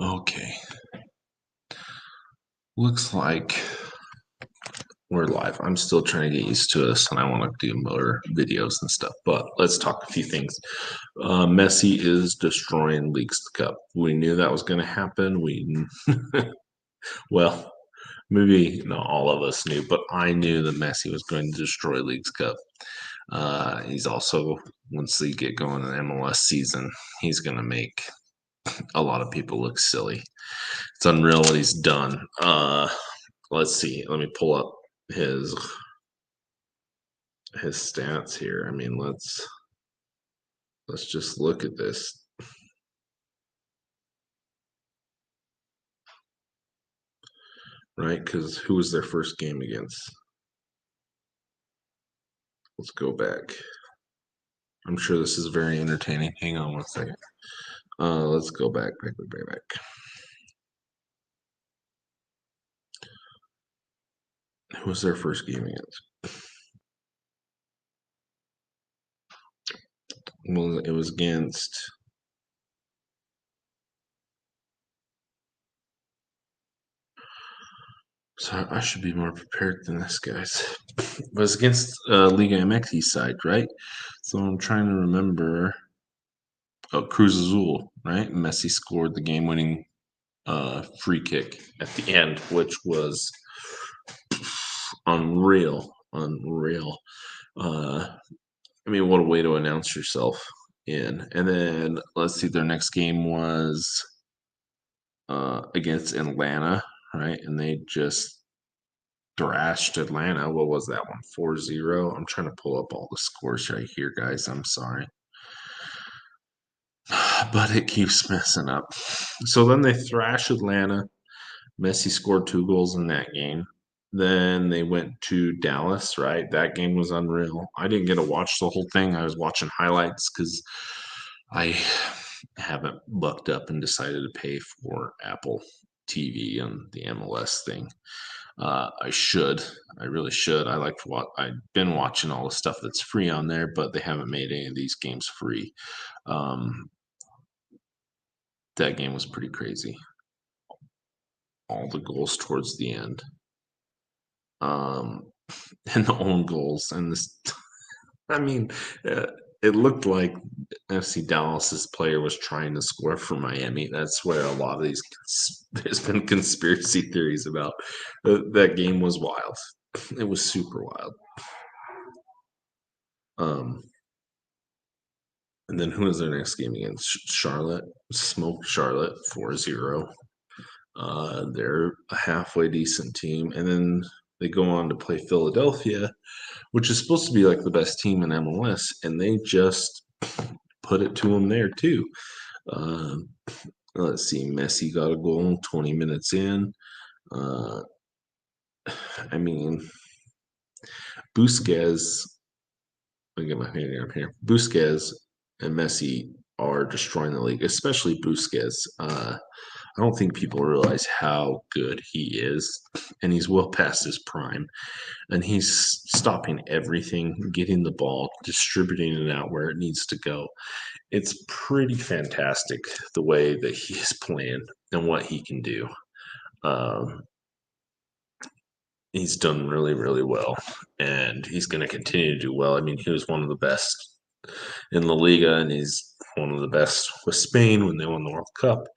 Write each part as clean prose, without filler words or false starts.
Okay. Looks like we're live. I'm still trying to get used to this and I want to do more videos and stuff, but let's talk a few things. Messi is destroying Leagues Cup. We knew that was going to happen. Well, maybe not all of us knew, but I knew that Messi was going to destroy Leagues Cup. He's also, once they get going in MLS season, he's going to make a lot of people look silly. It's unreal what he's done. Let's see. Let me pull up his stats here. I mean, let's just look at this. Right? Because who was their first game against? Let's go back. I'm sure this is very entertaining. Hang on one second. Let's go back. Who was their first game against? Well, it was against. So I should be more prepared than this, guys. It was against Liga MX side, right? So I'm trying to remember. Oh, Cruz Azul, right? Messi scored the game-winning free kick at the end, which was unreal. I mean, what a way to announce yourself in. And then let's see, their next game was against Atlanta, right? And they just thrashed Atlanta. What was that one? 4-0. I'm trying to pull up all the scores right here, guys. I'm sorry. But it keeps messing up. So then they thrash Atlanta. Messi scored 2 goals in that game. Then they went to Dallas, right? That game was unreal. I didn't get to watch the whole thing. I was watching highlights because I haven't looked up and decided to pay for Apple TV and the MLS thing. I should. I really should. I like what I've been watching all the stuff that's free on there, but they haven't made any of these games free. Um, that game was pretty crazy. All the goals towards the end. Um, and the own goals and this. I mean, uh, it looked like FC Dallas's player was trying to score for Miami. That's where a lot of these there's been conspiracy theories about. That game was wild. It was super wild. Um, and then who was their next game against? Charlotte. Smoked Charlotte 4-0. They're a halfway decent team, and then they go on to play Philadelphia, which is supposed to be like the best team in MLS, and they just put it to them there too. Um, let's see, Messi got a goal 20 minutes in. Uh, I mean, Busquets, I get my hand up here. Busquets and Messi are destroying the league, especially Busquets. I don't think people realize how good he is, and he's well past his prime. And he's stopping everything, getting the ball, distributing it out where it needs to go. It's pretty fantastic the way that he is playing and what he can do. Um, he's done really, really well, and he's going to continue to do well. I mean, he was one of the best in La Liga, and he's one of the best with Spain when they won the World Cup.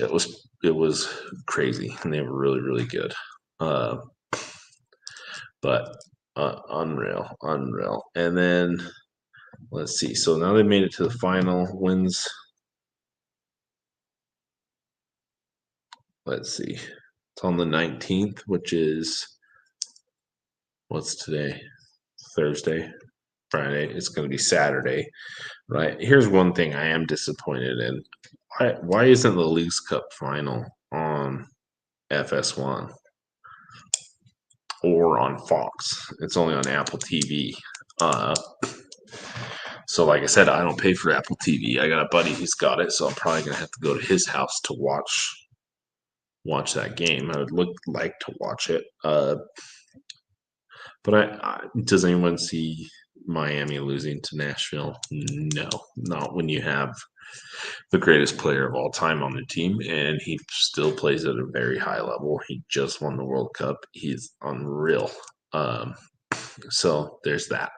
It was crazy, and they were really, really good. Uh, but unreal. And then let's see. So now they made it to the final wins. Let's see. It's on the 19th, which is what's today? Thursday, Friday. It's going to be Saturday, right? Here's one thing I am disappointed in. Why isn't the Leagues Cup final on FS1 or on Fox? It's only on Apple TV. Uh, so, like I said, I don't pay for Apple TV. I got a buddy who's got it, so I'm probably gonna have to go to his house to watch that game. I would like to watch it. But does anyone see Miami losing to Nashville. No, not when you have the greatest player of all time on the team, and he still plays at a very high level. He just won the World Cup. He's unreal. Um, so there's that.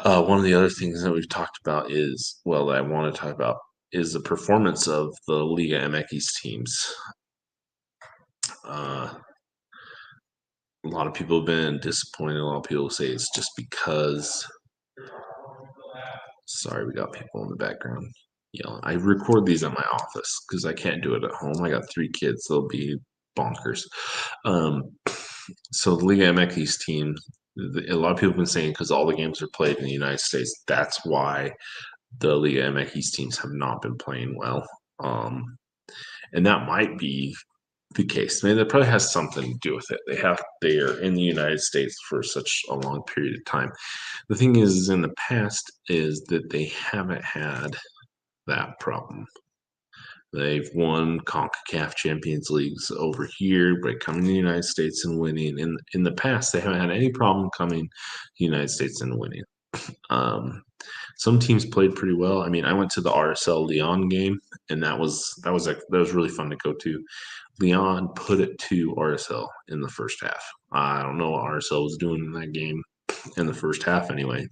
One of the other things that we've talked about is, well, that I want to talk about is the performance of the Liga MX teams. Uh, a lot of people have been disappointed. A lot of people say it's just because. Sorry, we got people in the background yelling. I record these at my office because I can't do it at home. I got 3 kids; they'll be bonkers. Um, so the Liga MX team, a lot of people have been saying because all the games are played in the United States, that's why the Liga MX teams have not been playing well. And that might be the case. I mean, that probably has something to do with it. They are in the United States for such a long period of time. The thing is in the past is that they haven't had that problem. They've won CONCACAF Champions Leagues over here by coming to the United States and winning. In the past, they haven't had any problem coming to the United States and winning. Some teams played pretty well. I mean, I went to the RSL Lyon game, and that was really fun to go to. Lyon put it to RSL in the first half. I don't know what RSL was doing in that game in the first half anyway.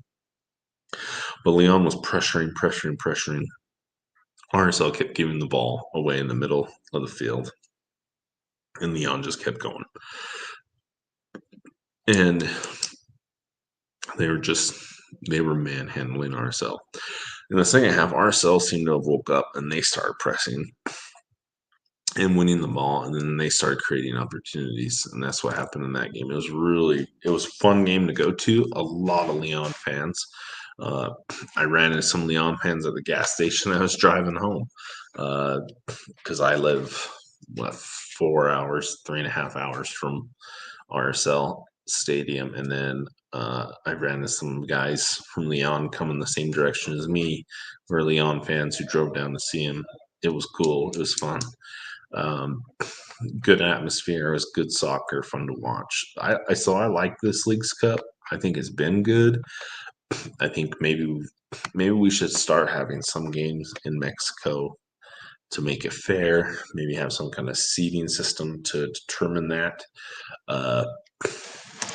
But Lyon was pressuring. RSL kept giving the ball away in the middle of the field, and Lyon just kept going. And they were manhandling RSL. In the second half, RSL seemed to have woke up and they started pressing and winning the ball, and then they started creating opportunities, and that's what happened in that game. It was a fun game to go to. A lot of Lyon fans. I ran into some Lyon fans at the gas station. I was driving home because I live 4 hours, 3.5 hours from RSL Stadium, and then I ran into some guys from Lyon coming the same direction as me. Were Lyon fans who drove down to see him. It was cool. It was fun. Um, Good atmosphere. It was good soccer, fun to watch. I like this League's Cup. I think it's been good. I think maybe we should start having some games in Mexico to make it fair. Maybe have some kind of seeding system to determine that. Uh,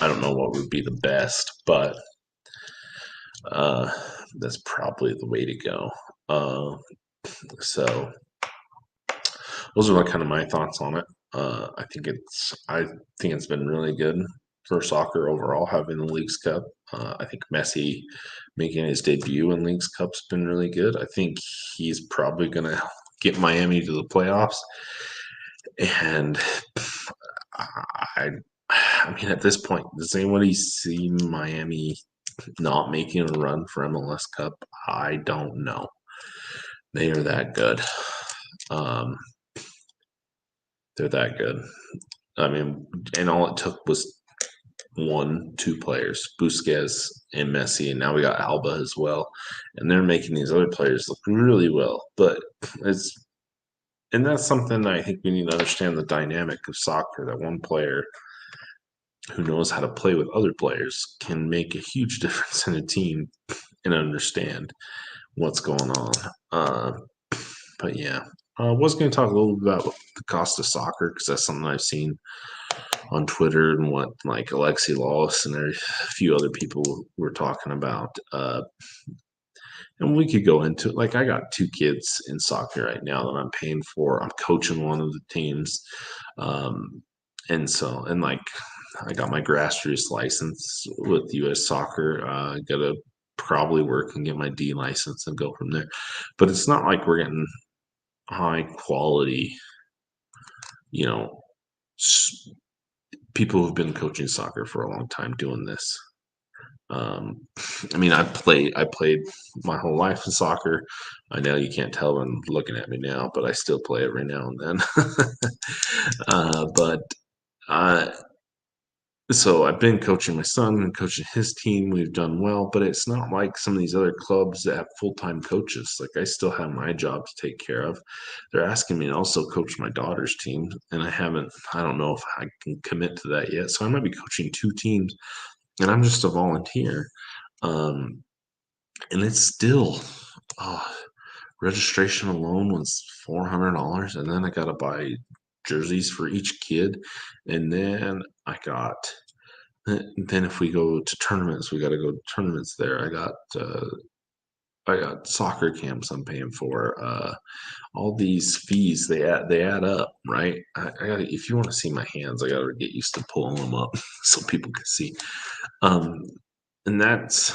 I don't know what would be the best, but that's probably the way to go. So those are kind of my thoughts on it. I think it's been really good for soccer overall having the Leagues Cup. I think Messi making his debut in Leagues Cup's been really good. I think he's probably going to get Miami to the playoffs, and I I mean, at this point, does anybody see Miami not making a run for MLS Cup? I don't know. They are that good. Um, they're that good. I mean, and all it took was 2 players, Busquets and Messi, and now we got Alba as well, and they're making these other players look really well. But that's something I think we need to understand the dynamic of soccer. That one player who knows how to play with other players can make a huge difference in a team and understand what's going on. But yeah, I was going to talk a little bit about the cost of soccer because that's something I've seen on Twitter and what like Alexi Lawless and a few other people were talking about. And we could go into it. Like I got 2 kids in soccer right now that I'm paying for. I'm coaching one of the teams. And like I got my grassroots license with US Soccer. I got to probably work and get my D license and go from there. But it's not like we're getting high quality, you know, people who've been coaching soccer for a long time doing this. I mean, I played my whole life in soccer. I know you can't tell when looking at me now, but I still play every now and then. But so I've been coaching my son and coaching his team. We've done well, but it's not like some of these other clubs that have full-time coaches. Like I still have my job to take care of. They're asking me to also coach my daughter's team, and I don't know if I can commit to that yet. So I might be coaching 2 teams and I'm just a volunteer. Um, and it's still, oh, registration alone was $400, and then I gotta buy jerseys for each kid, and then if we go to tournaments, we gotta go to tournaments there. I got soccer camps I'm paying for. All these fees they add up, right? I gotta if you want to see my hands, I gotta get used to pulling them up so people can see. Um, and that's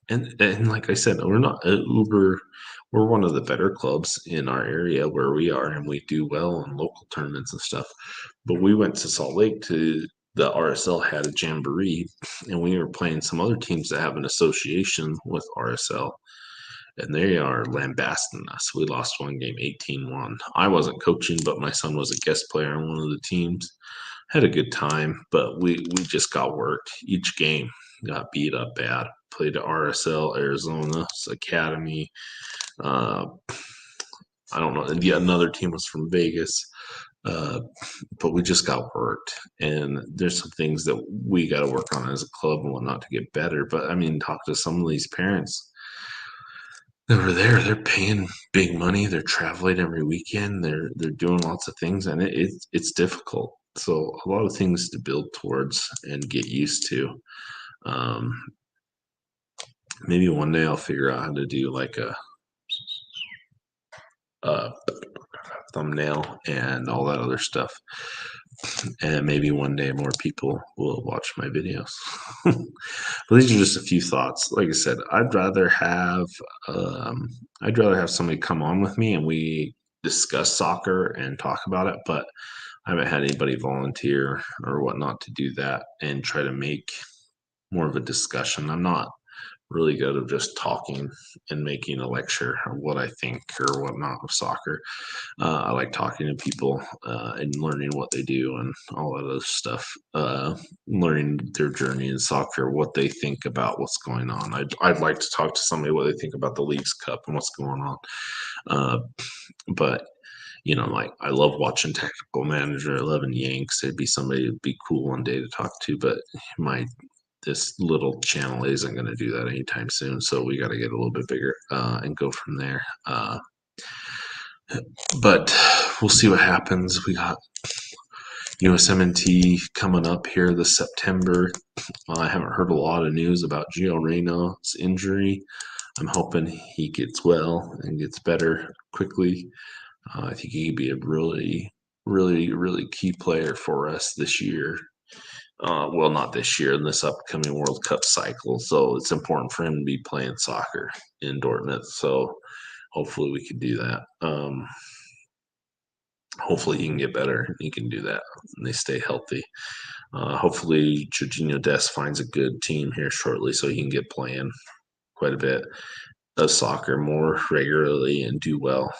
and like I said, we're not uber. We're one of the better clubs in our area where we are, and we do well in local tournaments and stuff. But we went to Salt Lake to the RSL had a jamboree, and we were playing some other teams that have an association with RSL, and they are lambasting us. We lost one game 18-1. I wasn't coaching, but my son was a guest player on one of the teams. Had a good time, but we just got worked. Each game got beat up bad. Played at RSL Arizona's Academy. Uh, I don't know. Yeah, another team was from Vegas. Uh, but we just got worked, and there's some things that we got to work on as a club and whatnot to get better. But I mean, talk to some of these parents that were there. They're paying big money. They're traveling every weekend. They're doing lots of things, and it's difficult. So a lot of things to build towards and get used to. Um, maybe one day I'll figure out how to do like a thumbnail and all that other stuff. And maybe one day more people will watch my videos. But these are just a few thoughts. Like I said, I'd rather have somebody come on with me and we discuss soccer and talk about it. But I haven't had anybody volunteer or whatnot to do that and try to make more of a discussion. I'm not really good at just talking and making a lecture of what I think or whatnot of soccer. I like talking to people and learning what they do and all that other stuff. Learning their journey in soccer, what they think about what's going on. I'd like to talk to somebody what they think about the Leagues Cup and what's going on. Uh, but like I love watching Technical Manager 11 Yanks. It'd be somebody would be cool one day to talk to, but my this little channel isn't going to do that anytime soon. So we got to get a little bit bigger and go from there. But we'll see what happens. We got USMNT coming up here this September. I haven't heard a lot of news about Gio Reyna's injury. I'm hoping he gets well and gets better quickly. I think he could be a really, really, really key player for us this year. Well, not this year, in this upcoming World Cup cycle. So it's important for him to be playing soccer in Dortmund. So hopefully we can do that. Hopefully he can get better. He can do that and they stay healthy. Hopefully Jorginho Dest finds a good team here shortly so he can get playing quite a bit of soccer more regularly and do well.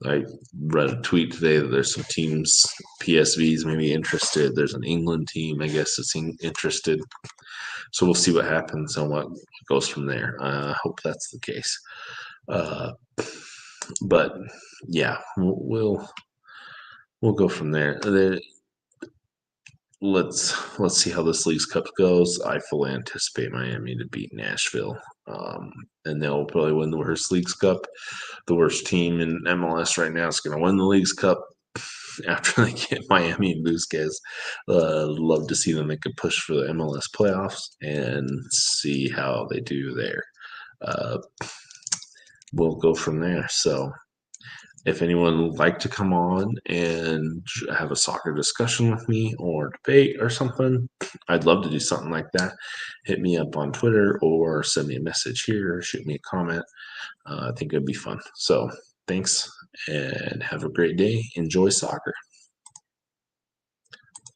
I read a tweet today that there's some teams, PSVs maybe interested. There's an England team, I guess, that's interested. So we'll see what happens and what goes from there. I hope that's the case. But yeah, we'll go from there. Let's see how this Leagues Cup goes. I fully anticipate Miami to beat Nashville, and they'll probably win the worst Leagues Cup. The worst team in MLS right now is going to win the Leagues Cup after they get Miami and Busquets. Love to see them make a push for the MLS playoffs and see how they do there. We'll go from there. So if anyone would like to come on and have a soccer discussion with me or debate or something, I'd love to do something like that. Hit me up on Twitter or send me a message here or shoot me a comment. I think it'd be fun. So thanks and have a great day. Enjoy soccer.